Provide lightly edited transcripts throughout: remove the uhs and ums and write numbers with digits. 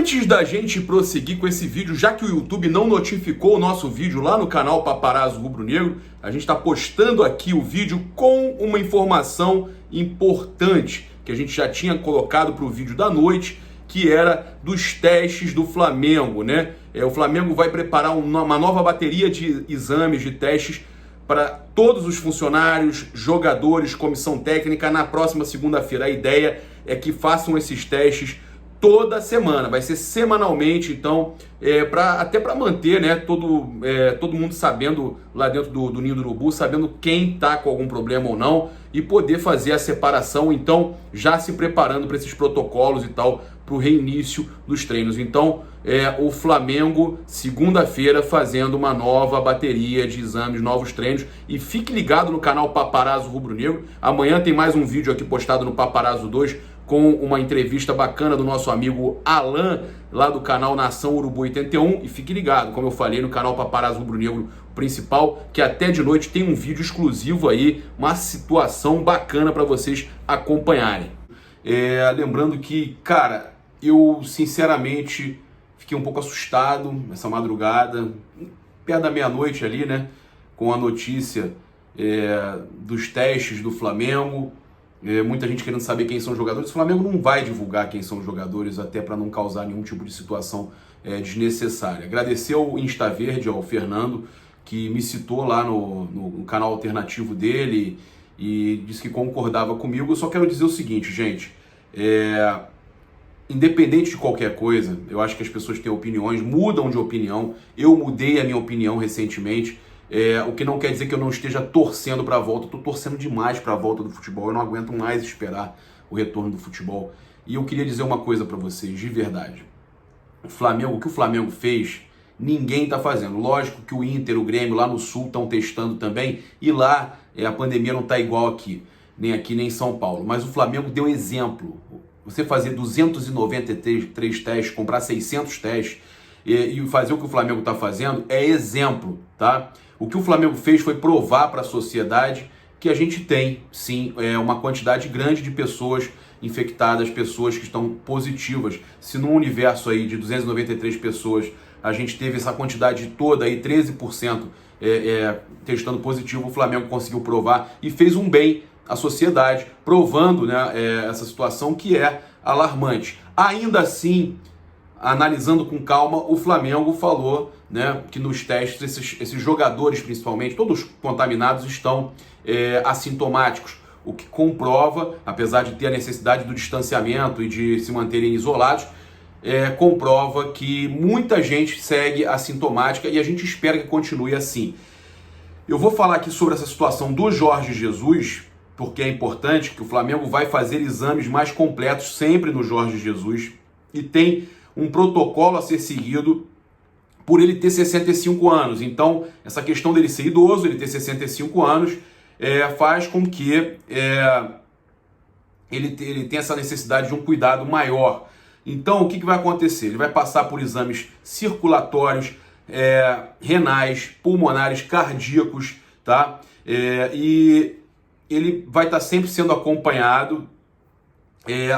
Antes da gente prosseguir com esse vídeo, já que o YouTube não notificou o nosso vídeo lá no canal Paparazzo Rubro Negro, a gente está postando aqui o vídeo com uma informação importante que a gente já tinha colocado para o vídeo da noite, que era dos testes do Flamengo, né? O Flamengo vai preparar uma nova bateria de exames, de testes para todos os funcionários, jogadores, comissão técnica na próxima segunda-feira. A ideia é que façam esses testes toda semana, vai ser semanalmente, então, até para manter, né, todo mundo sabendo lá dentro do Ninho do Urubu, sabendo quem está com algum problema ou não, e poder fazer a separação, então, já se preparando para esses protocolos e tal, para o reinício dos treinos. Então, o Flamengo, segunda-feira, fazendo uma nova bateria de exames, novos treinos, e fique ligado no canal Paparazzo Rubro Negro. Amanhã tem mais um vídeo aqui postado no Paparazzo 2, com uma entrevista bacana do nosso amigo Alan, lá do canal Nação Urubu 81, e fique ligado, como eu falei, no canal Paparazzo Rubro Negro principal, que até de noite tem um vídeo exclusivo aí, uma situação bacana para vocês acompanharem. Lembrando que, cara, eu sinceramente fiquei um pouco assustado essa madrugada, perto da meia-noite ali, né, com a notícia dos testes do Flamengo. Muita gente querendo saber quem são os jogadores. O Flamengo não vai divulgar quem são os jogadores, até para não causar nenhum tipo de situação desnecessária. Agradecer ao Insta Verde, ao Fernando, que me citou lá no canal alternativo dele e disse que concordava comigo. Eu só quero dizer o seguinte, gente, independente de qualquer coisa, eu acho que as pessoas têm opiniões, mudam de opinião. Eu mudei a minha opinião recentemente. O que não quer dizer que eu não esteja torcendo para a volta. Estou torcendo demais para a volta do futebol. Eu não aguento mais esperar o retorno do futebol. E eu queria dizer uma coisa para vocês, de verdade. O que o Flamengo fez, ninguém está fazendo. Lógico que o Inter, o Grêmio lá no Sul estão testando também. E lá a pandemia não está igual aqui nem em São Paulo. Mas o Flamengo deu exemplo. Você fazer 293 testes, comprar 600 testes e fazer o que o Flamengo está fazendo é exemplo, tá? O que o Flamengo fez foi provar para a sociedade que a gente tem, sim, uma quantidade grande de pessoas infectadas, pessoas que estão positivas. Se no universo aí de 293 pessoas a gente teve essa quantidade toda aí, 13% testando positivo, o Flamengo conseguiu provar e fez um bem à sociedade, provando, né, essa situação que é alarmante. Ainda assim, analisando com calma, o Flamengo falou, né, que nos testes esses jogadores, principalmente, todos contaminados, estão assintomáticos, o que comprova, apesar de ter a necessidade do distanciamento e de se manterem isolados, comprova que muita gente segue assintomática e a gente espera que continue assim. Eu vou falar aqui sobre essa situação do Jorge Jesus, porque é importante que o Flamengo vai fazer exames mais completos sempre no Jorge Jesus e tem um protocolo a ser seguido por ele ter 65 anos. Então, essa questão dele ser idoso, ele ter 65 anos, faz com que ele tenha essa necessidade de um cuidado maior. Então, o que vai acontecer? Ele vai passar por exames circulatórios, renais, pulmonares, cardíacos, tá? E ele vai estar sempre sendo acompanhado.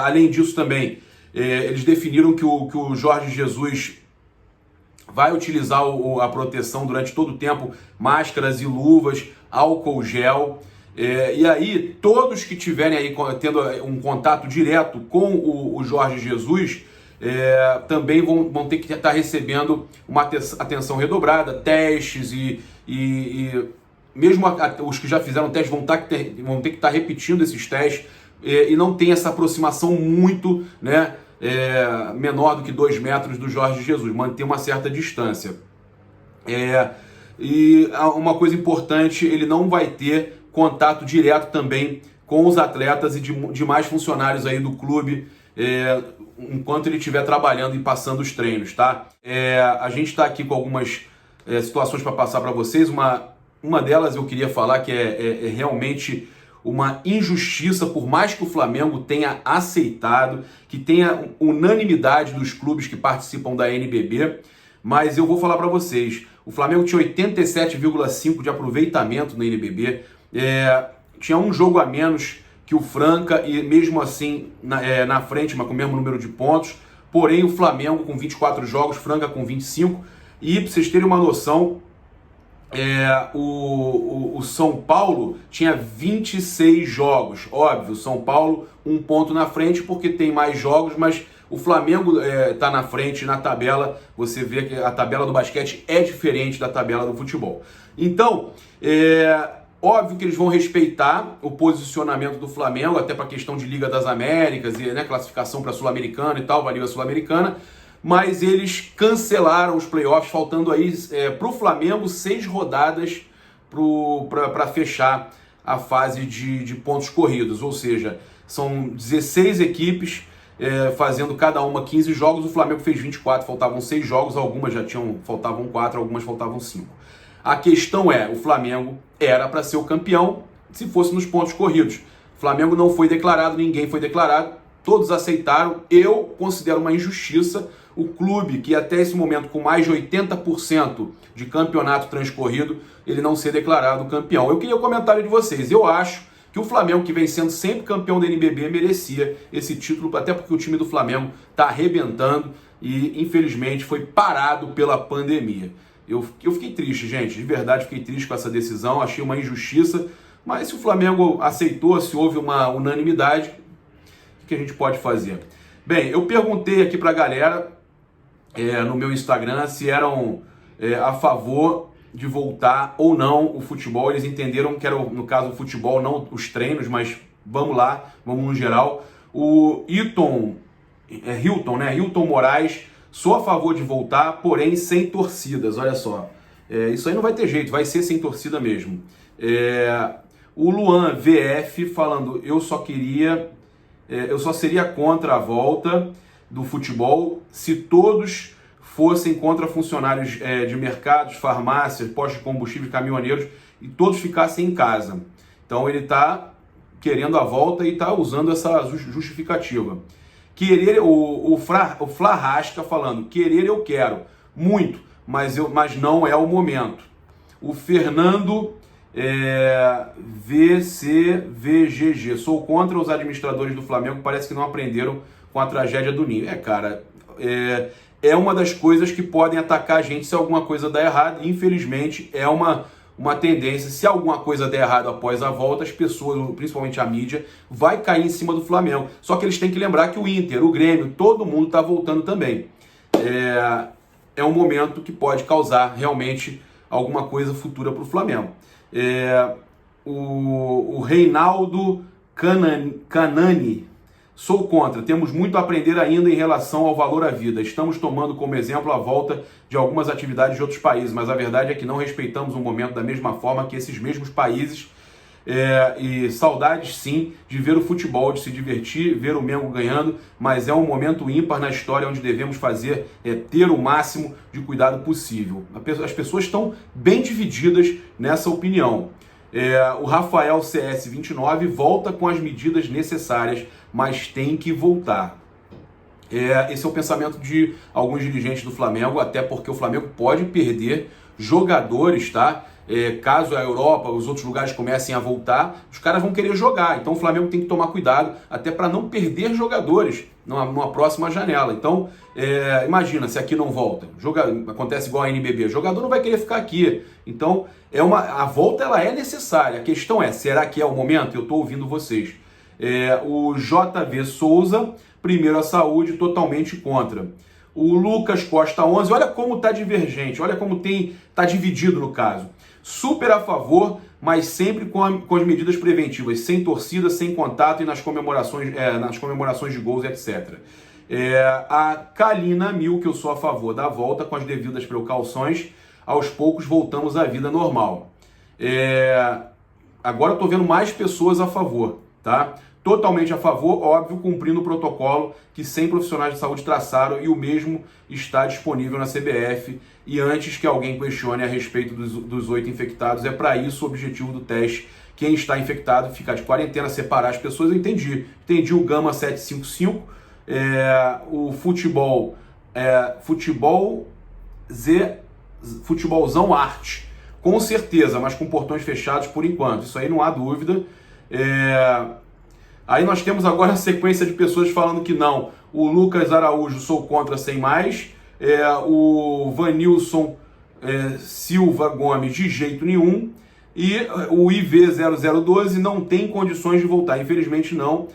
Além disso também, eles definiram que o Jorge Jesus vai utilizar a proteção durante todo o tempo, máscaras e luvas, álcool gel. E aí, todos que tiverem aí tendo um contato direto com o Jorge Jesus, também vão ter que estar recebendo uma atenção redobrada, testes e mesmo os que já fizeram teste vão ter que estar repetindo esses testes e não tem essa aproximação muito, né, menor do que 2 metros do Jorge Jesus, manter uma certa distância. E uma coisa importante, ele não vai ter contato direto também com os atletas e demais funcionários aí do clube enquanto ele estiver trabalhando e passando os treinos, tá? A gente está aqui com algumas situações para passar para vocês. Uma delas eu queria falar que é realmente uma injustiça, por mais que o Flamengo tenha aceitado, que tenha unanimidade dos clubes que participam da NBB, mas eu vou falar para vocês, o Flamengo tinha 87,5% de aproveitamento na NBB, tinha um jogo a menos que o Franca e mesmo assim na frente, mas com o mesmo número de pontos, porém o Flamengo com 24 jogos, franga com 25, e para vocês terem uma noção, o São Paulo tinha 26 jogos, óbvio, São Paulo um ponto na frente porque tem mais jogos, mas o Flamengo está na frente na tabela. Você vê que a tabela do basquete é diferente da tabela do futebol. Então, óbvio que eles vão respeitar o posicionamento do Flamengo, até para a questão de Liga das Américas e classificação para a Sul-Americana e tal, para a Liga Sul-Americana, mas eles cancelaram os playoffs, faltando aí para o Flamengo 6 rodadas para fechar a fase de pontos corridos, ou seja, são 16 equipes fazendo cada uma 15 jogos, o Flamengo fez 24, faltavam 6 jogos, algumas faltavam 4, algumas faltavam 5. A questão o Flamengo era para ser o campeão se fosse nos pontos corridos. O Flamengo não foi declarado, ninguém foi declarado, todos aceitaram. Eu considero uma injustiça o clube que até esse momento com mais de 80% de campeonato transcorrido, ele não ser declarado campeão. Eu queria o comentário de vocês. Eu acho que o Flamengo, que vem sendo sempre campeão da NBB, merecia esse título, até porque o time do Flamengo está arrebentando e, infelizmente, foi parado pela pandemia. Eu fiquei triste, gente, de verdade fiquei triste com essa decisão, achei uma injustiça, mas se o Flamengo aceitou, se houve uma unanimidade, o que a gente pode fazer? Bem, eu perguntei aqui para a galera no meu Instagram se eram a favor de voltar ou não o futebol. Eles entenderam que era, no caso, o futebol, não os treinos, mas vamos lá, vamos no geral. O Hilton Moraes, sou a favor de voltar, porém sem torcidas, olha só. Isso aí não vai ter jeito, vai ser sem torcida mesmo. O Luan VF falando, eu só seria contra a volta do futebol se todos fossem contra funcionários de mercados, farmácias, postos de combustível, caminhoneiros, e todos ficassem em casa. Então ele está querendo a volta e está usando essa justificativa. O Flarrasca falando, querer eu quero, muito, mas não é o momento. O Fernando VCVGG, sou contra os administradores do Flamengo, parece que não aprenderam com a tragédia do Ninho. Cara, é uma das coisas que podem atacar a gente se alguma coisa der errado. Infelizmente, é uma tendência. Se alguma coisa der errado após a volta, as pessoas, principalmente a mídia, vai cair em cima do Flamengo. Só que eles têm que lembrar que o Inter, o Grêmio, todo mundo está voltando também. É um momento que pode causar realmente alguma coisa futura para o Flamengo. O Reinaldo Canani, sou contra, temos muito a aprender ainda em relação ao valor à vida. Estamos tomando como exemplo a volta de algumas atividades de outros países, mas a verdade é que não respeitamos o momento da mesma forma que esses mesmos países. E saudades sim de ver o futebol, de se divertir, ver o Mengo ganhando, mas é um momento ímpar na história onde devemos ter o máximo de cuidado possível. As pessoas estão bem divididas nessa opinião. O Rafael CS29 volta com as medidas necessárias, mas tem que voltar. Esse é o pensamento de alguns dirigentes do Flamengo, até porque o Flamengo pode perder jogadores, tá? Caso a Europa, os outros lugares comecem a voltar, os caras vão querer jogar. Então o Flamengo tem que tomar cuidado, até para não perder jogadores numa próxima janela. Então, imagina se aqui não volta. Acontece igual a NBB, o jogador não vai querer ficar aqui. Então, a volta ela é necessária. A questão será que é o momento? Eu estou ouvindo vocês. O JV Souza, primeiro a saúde, totalmente contra. O Lucas Costa 11, olha como está divergente, olha como está dividido no caso. Super a favor, mas sempre com as medidas preventivas, sem torcida, sem contato e nas comemorações de gols, etc. A Kalina Mil, que eu sou a favor da volta com as devidas precauções, aos poucos voltamos à vida normal. Agora eu estou vendo mais pessoas a favor, tá? Totalmente a favor, óbvio, cumprindo o protocolo que 100 profissionais de saúde traçaram e o mesmo está disponível na CBF. E antes que alguém questione a respeito dos 8 infectados, é para isso o objetivo do teste. Quem está infectado ficar de quarentena, separar as pessoas, eu entendi. Entendi o Gama 755, o futebolzão arte, com certeza, mas com portões fechados por enquanto. Isso aí não há dúvida. Aí nós temos agora a sequência de pessoas falando que não. O Lucas Araújo, sou contra sem mais. O Vanilson Silva Gomes, de jeito nenhum. E o IV0012 não tem condições de voltar. Infelizmente não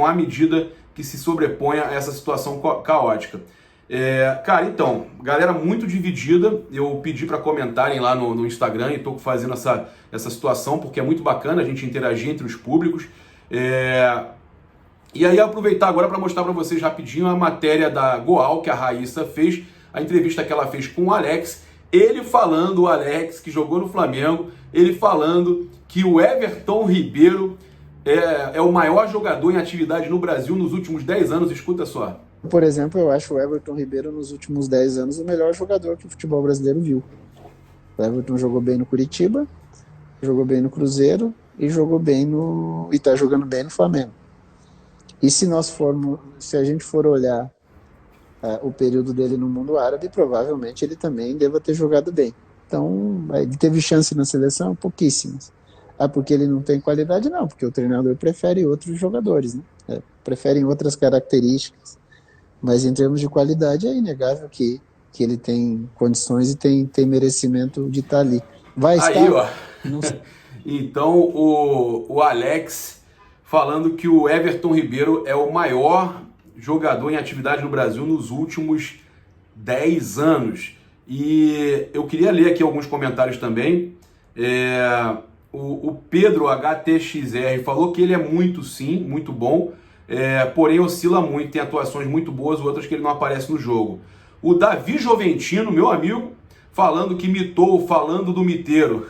há medida que se sobreponha a essa situação caótica. Cara, então, galera muito dividida. Eu pedi para comentarem lá no Instagram e estou fazendo essa situação porque é muito bacana a gente interagir entre os públicos. E aí aproveitar agora para mostrar para vocês rapidinho a matéria da Goal que a Raíssa fez, a entrevista que ela fez com o Alex. Ele falando, o Alex, que jogou no Flamengo, ele falando que o Everton Ribeiro é o maior jogador em atividade no Brasil nos últimos 10 anos. Escuta só. Por exemplo, eu acho o Everton Ribeiro nos últimos 10 anos o melhor jogador que o futebol brasileiro viu. O Everton jogou bem no Curitiba, jogou bem no Cruzeiro e tá jogando bem no Flamengo. E se a gente for olhar o período dele no mundo árabe, provavelmente ele também deva ter jogado bem. Então, ele teve chance na seleção? Pouquíssimas. Porque ele não tem qualidade? Não, porque o treinador prefere outros jogadores, né? Preferem outras características. Mas em termos de qualidade, é inegável que ele tem condições e tem merecimento de estar ali. Vai estar? Aí, ó. Não sei. Então, o Alex falando que o Everton Ribeiro é o maior jogador em atividade no Brasil nos últimos 10 anos. E eu queria ler aqui alguns comentários também. O Pedro HTXR falou que ele é muito bom, porém oscila muito, tem atuações muito boas, outras que ele não aparece no jogo. O Davi Joventino, meu amigo, falando que mitou, falando do miteiro.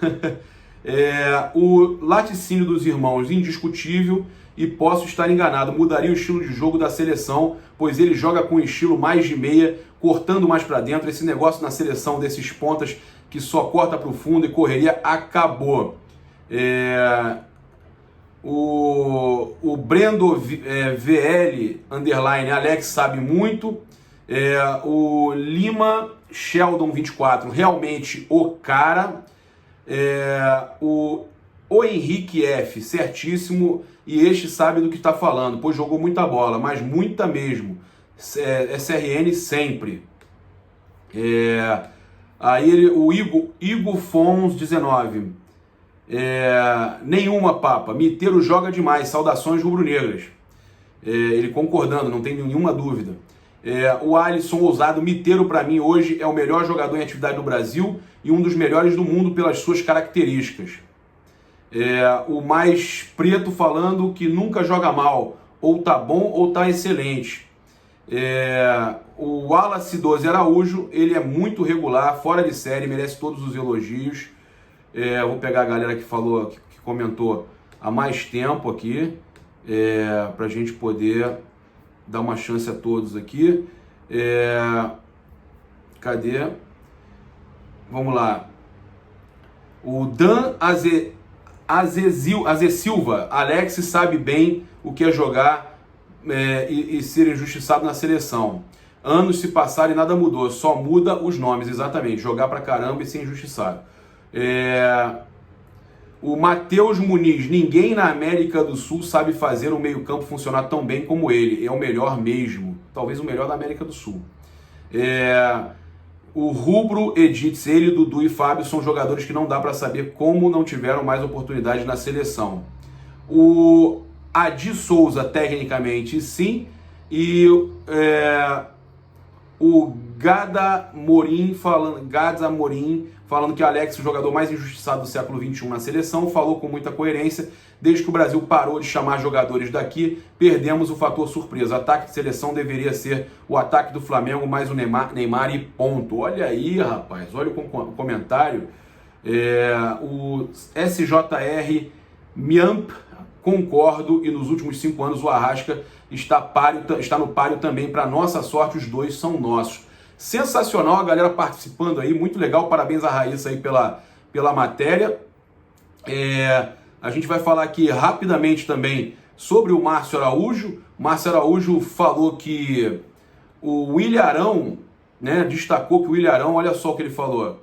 O laticínio dos irmãos, indiscutível, e posso estar enganado, mudaria o estilo de jogo da seleção, pois ele joga com estilo mais de meia, cortando mais para dentro. Esse negócio na seleção desses pontas que só corta para o fundo e correria, acabou. O Brendo VL _, Alex sabe muito. O Lima Sheldon 24, realmente o cara. O Henrique F, certíssimo, e este sabe do que está falando, pois jogou muita bola, mas muita mesmo. SRN sempre. Aí o Igor Fons 19. Nenhuma, papa. Miteiro joga demais. Saudações rubro-negras. Ele concordando, não tem nenhuma dúvida. O Alisson Ousado, Miteiro para mim hoje é o melhor jogador em atividade no Brasil e um dos melhores do mundo pelas suas características. O mais preto falando que nunca joga mal, ou tá bom ou tá excelente. O Wallace 12 Araújo, ele é muito regular, fora de série, merece todos os elogios. Vou pegar a galera que falou, que comentou há mais tempo aqui, pra gente poder dar uma chance a todos aqui. Cadê? Vamos lá. O Dan Aze Silva, Alex sabe bem o que é jogar e ser injustiçado na seleção. Anos se passaram e nada mudou, só muda os nomes, exatamente. Jogar pra caramba e ser injustiçado. O Matheus Muniz, ninguém na América do Sul sabe fazer o meio-campo funcionar tão bem como ele. É o melhor mesmo. Talvez o melhor da América do Sul. O Rubro Edits, ele, Dudu e Fábio são jogadores que não dá para saber como não tiveram mais oportunidade na seleção. O Adi Souza, tecnicamente, sim. E o Gada Morim falando que Alex é o jogador mais injustiçado do século XXI na seleção, falou com muita coerência. Desde que o Brasil parou de chamar jogadores daqui, perdemos o fator surpresa. O ataque de seleção deveria ser o ataque do Flamengo mais o Neymar e ponto. Olha aí, rapaz, olha o comentário. O SJR Miamp, concordo, e nos últimos 5 anos o Arrasca está no páreo também. Para nossa sorte, os dois são nossos. Sensacional, a galera participando aí, muito legal, parabéns a Raíssa aí pela matéria. A gente vai falar aqui rapidamente também sobre o Márcio Araújo. O Márcio Araújo falou que o Ilharão, né, destacou que o Ilharão, olha só o que ele falou.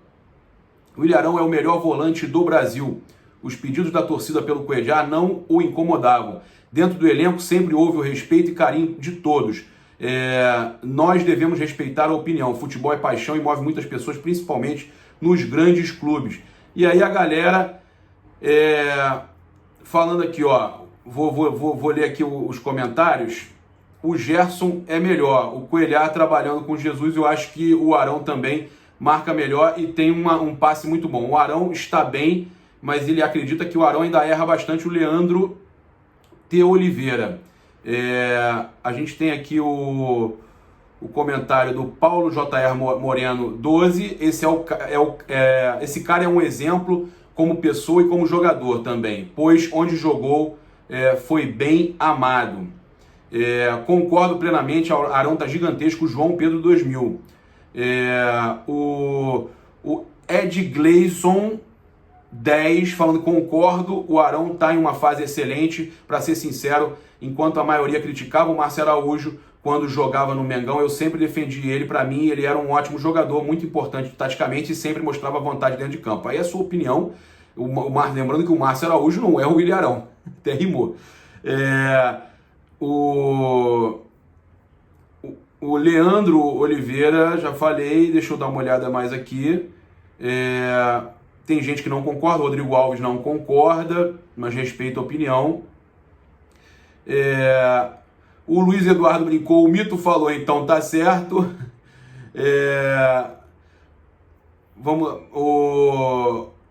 O Ilharão é o melhor volante do Brasil. Os pedidos da torcida pelo Cuejá não o incomodavam. Dentro do elenco sempre houve o respeito e carinho de todos. Nós devemos respeitar a opinião. Futebol é paixão e move muitas pessoas, principalmente nos grandes clubes. E aí a galera falando aqui, ó, vou ler aqui os comentários. O Gerson é melhor, o Coelhar trabalhando com Jesus, eu acho que o Arão também marca melhor e tem um passe muito bom. O Arão está bem, mas ele acredita que o Arão ainda erra bastante. O Leandro T. Oliveira. A gente tem aqui o comentário do Paulo J.R. Moreno 12. Esse cara é um exemplo como pessoa e como jogador também, pois onde jogou foi bem amado. Concordo plenamente, Arão tá gigantesco, João Pedro 2000. O Ed Gleison 10 falando, concordo, o Arão tá em uma fase excelente, para ser sincero, enquanto a maioria criticava o Márcio Araújo quando jogava no Mengão, eu sempre defendi ele. Para mim ele era um ótimo jogador, muito importante taticamente e sempre mostrava vontade dentro de campo. Aí é a sua opinião, lembrando que o Márcio Araújo não é o William Arão, até rimou. O Leandro Oliveira, já falei, deixa eu dar uma olhada mais aqui. Tem gente que não concorda, o Rodrigo Alves não concorda, mas respeito a opinião. O Luiz Eduardo brincou, o Mito falou, então tá certo.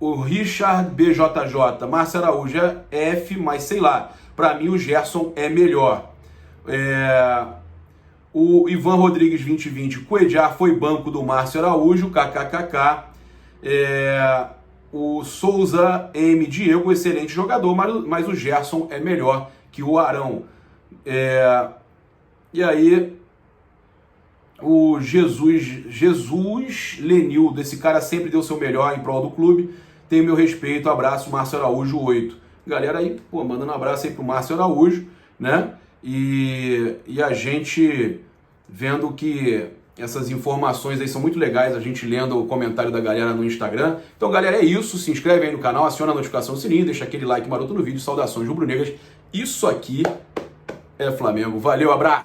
O Richard BJJ, Márcio Araújo é F, mas sei lá, pra mim o Gerson é melhor. O Ivan Rodrigues 2020, Coedjar foi banco do Márcio Araújo, kkkk. O Souza M. Diego, excelente jogador, mas o Gerson é melhor que o Arão. E aí, o Jesus Lenildo, esse cara sempre deu seu melhor em prol do clube, tem meu respeito, abraço, Márcio Araújo 8. Galera aí, pô, mandando um abraço aí pro Márcio Araújo, né? E a gente vendo que essas informações aí são muito legais, a gente lendo o comentário da galera no Instagram. Então, galera, é isso. Se inscreve aí no canal, aciona a notificação do sininho, deixa aquele like maroto no vídeo. Saudações rubro-negras. Isso aqui é Flamengo. Valeu, abraço!